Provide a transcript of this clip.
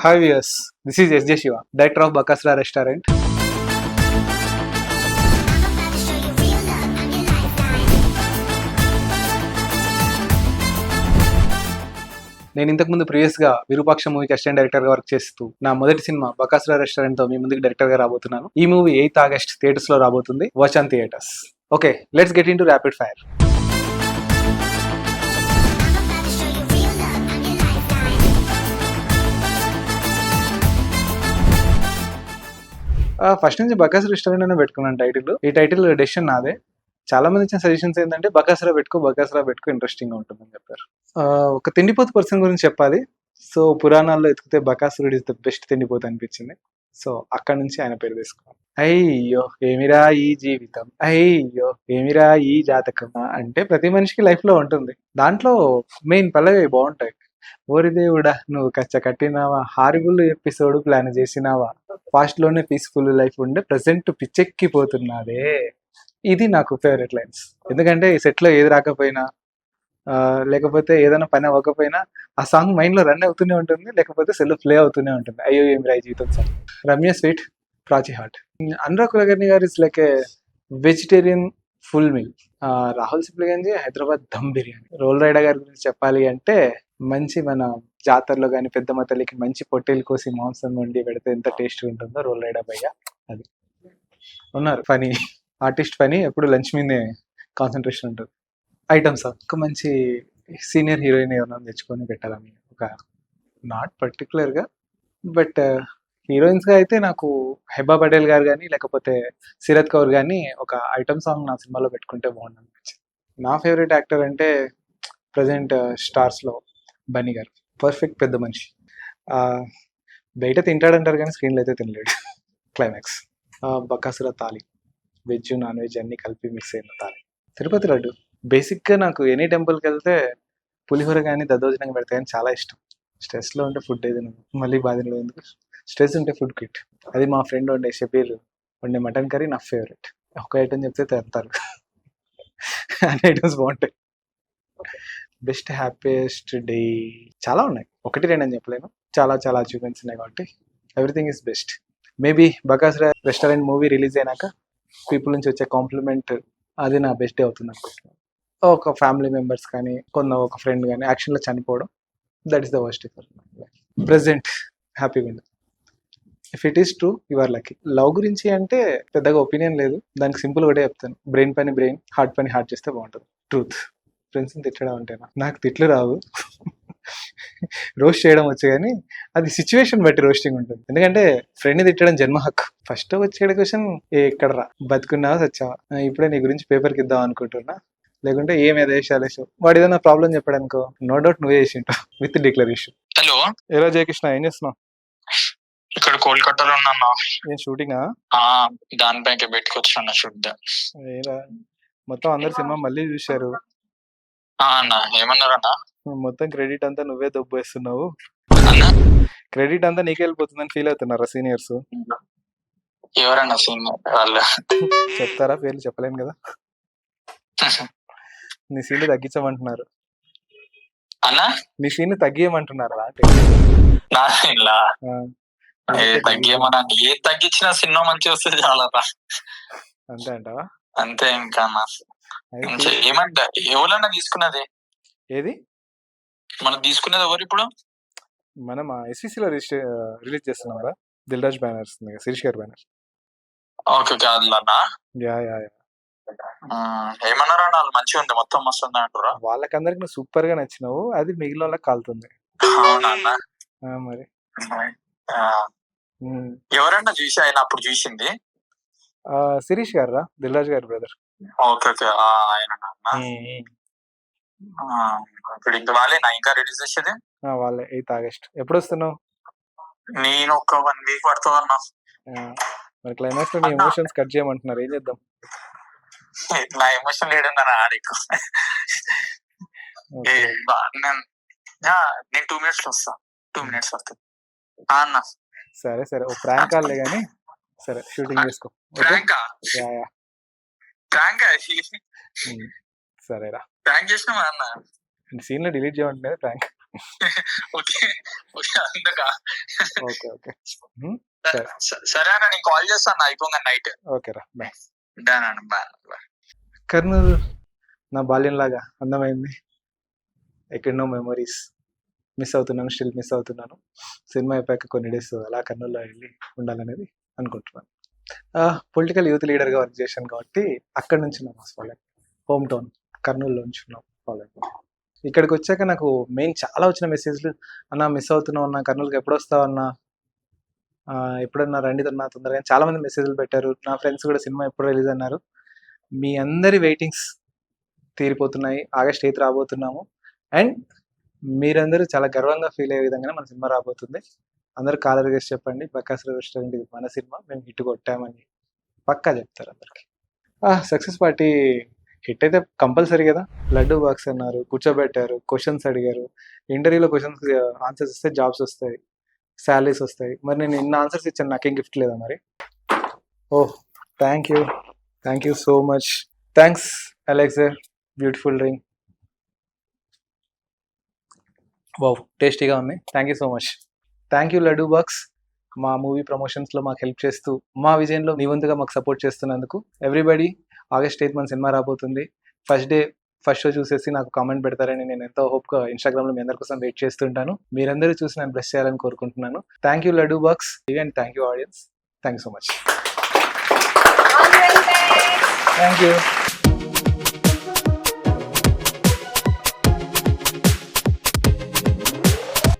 Hi viewers, this is SJ Shiva, director of Bakasra Restaurant. నేను ఇంతకుముందు ప్రీవియస్గా విరూపాక్ష మూవీకి అసిస్టెంట్ డైరెక్టర్గా వర్క్ చేస్తూ నా మొదటి సినిమా బకాసురా రెస్టారెంట్తో మీ ముందుకు డైరెక్టర్గా రాబోతున్నాను. ఈ మూవీ 8th August థియేటర్స్లో రాబోతుంది, వచన్ theatres. Okay, let's get into rapid fire. First నుంచి బకాస్ రెస్టారెంట్ అనే పెట్టుకున్నాను టైటిల్. ఈ టైటిల్ డెసిషన్ నాదే. చాలా మంది ఇచ్చిన సజెషన్స్ ఏంటంటే బకాసురా పెట్టుకో ఇంట్రెస్టింగ్ గా ఉంటుందని చెప్పారు. ఒక తిండిపోతు పర్సన్ గురించి చెప్పాలి. సో పురాణాల్లో ఎతికితే బకాసురుడు ఇస్ ద బెస్ట్ తిండిపోతు అనిపించింది. సో అక్కడ నుంచి ఆయన పేరు తీసుకున్నాం. అయ్యో ఏమిరా ఈ జీవితం, అయ్యో ఏమిరా ఈ జాతకం అంటే ప్రతి మనిషికి లైఫ్ లో ఉంటుంది. దాంట్లో మెయిన్ పల్లవి బాగుంటాయి. ఓరి దేవుడా నువ్వు కచ్చ కట్టినావా, హారిబుల్ ఎపిసోడ్ ప్లాన్ చేసినావా, ఫాస్ట్ లోనే పీస్ఫుల్ లైఫ్ ఉండే ప్రజెంట్ పిచ్చెక్కిపోతున్నాదే. ఇది నాకు ఫేవరెట్ లైన్స్. ఎందుకంటే ఈ సెట్ లో ఏది రాకపోయినా లేకపోతే ఏదైనా పని అవ్వకపోయినా ఆ సాంగ్ మైండ్ లో రన్ అవుతూనే ఉంటుంది, లేకపోతే సెల్ ప్లే అవుతూనే ఉంటుంది. అయ్యో ఏం రాయి జీవితం song. Ramya sweet, Prachi heart. Anurag Kulkarni గారు is like a vegetarian full meal. Rahul Sipligunj Hyderabad dum biryani. Roll Rida గారి గురించి చెప్పాలి అంటే మంచి మన జాతరలో కానీ పెద్దమ్మ తల్లికి మంచి పొట్టేలు కోసి మాంసం వండి పెడితే ఎంత టేస్ట్ ఉంటుందో రోల్ రైడా భయ్య. అది ఉన్నారు ఫనీ ఆర్టిస్ట్. ఫనీ ఎప్పుడు లంచ్ మీదే కాన్సన్ట్రేషన్ ఉంటుంది. ఐటమ్స్ ఒక మంచి సీనియర్ హీరోయిన్ ఎవరైనా తెచ్చుకొని పెట్టాలని ఒక నాట్ పర్టికులర్గా, బట్ హీరోయిన్స్గా అయితే నాకు హెబా పటేల్ గారు కానీ లేకపోతే సిరత్ కౌర్ కానీ ఒక ఐటమ్ సాంగ్ నా సినిమాలో పెట్టుకుంటే బాగుంది అనిపించింది. నా ఫేవరెట్ యాక్టర్ అంటే ప్రజెంట్ స్టార్స్లో బన్నీ గారు. పర్ఫెక్ట్ పెద్ద మనిషి. బయట తింటాడంటారు కానీ స్క్రీన్లో అయితే తినలేడు. క్లైమాక్స్. బకాసురా తాలి, వెజ్ నాన్ వెజ్ అన్ని కలిపి మిక్స్ అయిన తాలి. తిరుపతి లడ్డు. బేసిక్గా నాకు ఎనీ టెంపుల్కి వెళ్తే పులిహోర కానీ దద్దోజనం పెడతాయి కానీ చాలా ఇష్టం. స్ట్రెస్లో ఉంటే ఫుడ్ ఏదైనా మళ్ళీ బాధలో ఎందుకు, స్ట్రెస్ ఉంటే ఫుడ్ కిట్. అది మా ఫ్రెండ్ వండే షబీర్ వండే మటన్ కర్రీ నా ఫేవరెట్. ఒక ఐటమ్ చెప్తే తెస్తారు. అన్ని ఐటమ్స్ బాగుంటాయి. బెస్ట్ హ్యాపీయెస్ట్ డే చాలా ఉన్నాయి, ఒకటి రెండు అని చెప్పలేను. చాలా చాలా అచీవ్మెంట్స్ ఉన్నాయి కాబట్టి everything is best. Maybe Bakasura restaurant movie release అయినాక పీపుల్ నుంచి వచ్చే కాంప్లిమెంట్ అది నా బెస్ట్ డే అవుతుంది అనుకుంటున్నాను. ఒక ఫ్యామిలీ మెంబర్స్ కానీ ఒక ఫ్రెండ్ కానీ యాక్షన్లో చనిపోవడం, that is the worst for present. హ్యాపీగా ఉంది. If it is true you are lucky. Love గురించి అంటే పెద్దగా ఒపీనియన్ లేదు, దానికి సింపుల్ కూడా చెప్తాను. బ్రెయిన్ పని బ్రెయిన్, హార్ట్ పని హార్ట్ చేస్తే బాగుంటుంది. ట్రూత్. ఫ్రెండ్స్ని తిట్టడం అంటేనా, నాకు తిట్లు రావు. రోస్ట్ చేయడం వచ్చు కానీ అది సిచ్యువేషన్ బట్టి రోస్టింగ్ ఉంటుంది. ఎందుకంటే ఫ్రెండ్ని తిట్టడం జన్మ హక్కు. ఫస్ట్ వచ్చే క్వశ్చన్ ఎక్కడ రా, బతుకున్నావా సచ్చావా, ఇప్పుడే నీ గురించి పేపర్కి ఇద్దాం అనుకుంటున్నా, లేకుంటే ఏం ఏదేశాలేసావు. వాడు ఏదైనా ప్రాబ్లం చెప్పాడు అనుకో, నో డౌట్ నువ్వే చేసింటావు విత్ డిక్లరేషన్. హలో ఏరా జయకృష్ణ, ఏం చేస్తున్నావు? ఇక్కడ కోల్కతాలో ఉన్నా. ఏం షూటింగా? దానిపైకి పెట్టుకొచ్చిన షూట్. ఏరా మొత్తం అందరు సినిమా మళ్ళీ చూశారు. అన్న ఏమన్నారన్నా? మొత్తం క్రెడిట్ అంతా నువ్వే దొబ్బేస్తున్నావు, అన్న క్రెడిట్ అంతా నీకే వెళ్ళిపోతుందని ఫీల్ అవుతున్నారా సీనియర్స్? ఎవరన్నా సీనియర్ వాళ్ళు? చెప్తారా పేర్లు? చెప్పలేను కదా. నీ సీన్లు తగ్గించమంటున్నారు. అన్న నీ సీన్ తగ్గియమంటున్నారా అంటే? నా సీన్లా తగ్గియమన్నా, ఏ తగ్గించిన సినిమా మంచిగా వస్తే చాలా. అంతే అంటావా? అంతే. ఇంకా ఏమంట ఎవరన్నా తీసుకున్నది ఏది? మనం తీసుకునేది ఎవరు ఇప్పుడు? మనం ఎస్సీసీలో రిలీజ్ చేస్తున్నాం కదా, దిల్ రాజు బ్యానర్స్, శిరీష్ గారి బ్యానర్. ఓకే ఓకే, అదన్నా. Yeah yeah yeah. ఏమన్నారా? వాళ్ళు మంచిగా ఉంది, మొత్తం మస్తు ఉంది అంటారా? వాళ్ళకందరికి నువ్వు సూపర్ గా నచ్చినావు, అది మిగిలిన వాళ్ళకి కాలుతుంది. అవునా అన్న? మరి ఎవరన్నా చూసి ఆయన అప్పుడు చూసింది? శిరీష్ గారు రా, దిల్ రాజు గారి బ్రదర్. ఓకే ఓకే, ఆయన ఇప్పుడు ఇంకా వాళ్ళేనా ఇంకా రిలీజ్ చేసేది? వాళ్ళే. 8th August. ఎప్పుడు వస్తున్నావు? నేను ఒక 1 week పడుతుందన్నా. మరి క్లైమాక్స్ లో నీ ఎమోషన్స్ కట్ చేయమంటున్నారు, ఏం చేద్దాం? నా ఎమోషన్ లేడన్నారా నీకు? నేను 2 minutes లో వస్తా. 2 minutes వస్తుంది అన్న. సరే సరే, ఓ ప్రాంక్ కాల్లే కానీ సరే షూటింగ్ చేసుకో. సరేరా, ప్రాంక్ చేసినావా అన్న? సీన్ లో డిలీట్ చేయమంటున్నది ప్రాంక్. ఓకే ఓకే అందుక ఓకే ఓకే సరే అన్న నేను కాల్ చేస్తాను అయిపోగా నైట్. ఓకే రా బాయ్. డన్ అన్న బాయ్. కర్నూలు నా బాల్యంలాగా అందమైంది. ఎక్కడనో మెమరీస్ మిస్ అవుతున్నాను, స్టిల్ మిస్ అవుతున్నాను. సినిమా అయిపోయాక కొన్ని డేస్ అలా కర్నూలులో వెళ్ళి ఉండాలనేది అనుకుంటున్నాను. పొలిటికల్ యూత్ లీడర్గా వర్క్ చేశాను కాబట్టి అక్కడి నుంచి నా ఫాలో హోమ్ టౌన్ కర్నూలులో నుంచి ఉన్నాం ఫాలో అయిపోయాను. ఇక్కడికి వచ్చాక నాకు మెయిన్ చాలా వచ్చిన మెసేజ్లు, అన్న మిస్ అవుతున్నావు అన్న, కర్నూలుకి ఎప్పుడు వస్తావు అన్న, ఎప్పుడన్నా రండి అన్న తొందరగా. చాలా మంది మెసేజ్లు పెట్టారు. నా ఫ్రెండ్స్ కూడా సినిమా ఎప్పుడు రిలీజ్ అన్నారు. మీ అందరి వెయిటింగ్స్ తీరిపోతున్నాయి. ఆగస్ట్ 8 రాబోతున్నాము. అండ్ మీరందరూ చాలా గర్వంగా ఫీల్ అయ్యే విధంగానే మన సినిమా రాబోతుంది. అందరూ కాలర్ చేసి చెప్పండి, బకాసుర రెస్టారెంట్ ఇది మన సినిమా, మేము హిట్ కొట్టామని పక్కా చెప్తారు అందరికి. సక్సెస్ పార్టీ హిట్ అయితే కంపల్సరీ కదా. లడ్డూ బాక్స్ అన్నారు, కూర్చోబెట్టారు, క్వశ్చన్స్ అడిగారు. ఇంటర్వ్యూలో క్వశ్చన్స్ ఆన్సర్స్ ఇస్తే జాబ్స్ వస్తాయి, శాలరీస్ వస్తాయి. మరి నేను ఇన్ని ఆన్సర్స్ ఇచ్చాను, నాకేం గిఫ్ట్ లేదా మరి? Oh thank you so much. Thanks అలెక్సర్, బ్యూటిఫుల్ రింగ్. వావ్ టేస్టీగా ఉంది. Thank you so much. Thank you laddu box, మా మూవీ ప్రమోషన్స్లో మాకు హెల్ప్ చేస్తూ మా విజయంలో మీ వంతుగా మాకు సపోర్ట్ చేస్తున్నందుకు. ఎవ్రీబడి ఆగస్ట్ 8 మన సినిమా రాబోతుంది. ఫస్ట్ షో చూసేసి నాకు కామెంట్ పెడతారని నేను ఎంతో హోప్గా ఇన్స్టాగ్రామ్లో మీ అందరి కోసం వెయిట్ చేస్తుంటాను. మీరందరూ చూసి నేను బ్లెస్ చేయాలని కోరుకుంటున్నాను. Thank you laddu box and thank you audience. Thank you so much. Thank you.